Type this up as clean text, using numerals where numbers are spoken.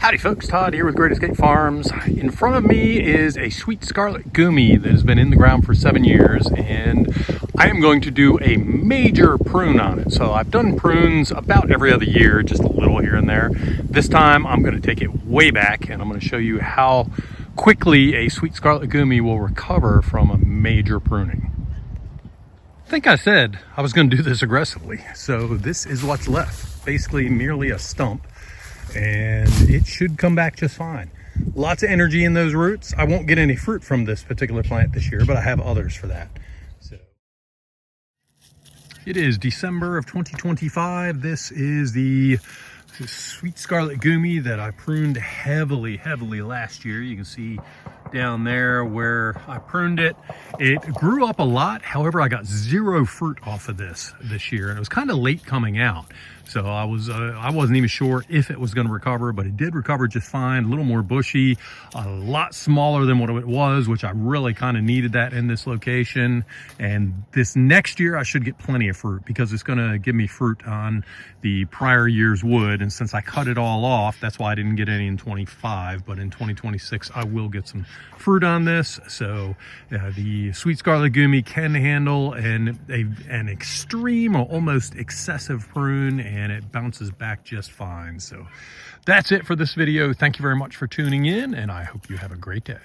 Howdy folks, Todd here with Great Escape Farms. In front of me is a Sweet Scarlet Goumi that has been in the ground for 7 years, and I am going to do a major prune on it. So I've done prunes about every other year, just a little here and there. This time I'm going to take it way back and I'm going to show you how quickly a Sweet Scarlet Goumi will recover from a major pruning. I think I said I was going to do this aggressively, so this is what's left. Basically merely a stump, and it should come back just fine. Lots of energy in those roots. I won't get any fruit from this particular plant this year, but I have others for that. So it is December of 2025. This is the Sweet Scarlet Goumi that I pruned heavily last year. You can see down there where I pruned it. It grew up a lot. However, I got zero fruit off of this year, and it was kind of late coming out. So I wasn't even sure if it was going to recover, but it did recover just fine. A little more bushy, a lot smaller than what it was, which I really kind of needed that in this location. And this next year I should get plenty of fruit because it's going to give me fruit on the prior year's wood. And since I cut it all off, that's why I didn't get any in 25, but in 2026 I will get some fruit on this. So the Sweet Scarlet Goumi can handle an extreme or almost excessive prune, and it bounces back just fine. So that's it for this video. Thank you very much for tuning in, and I hope you have a great day.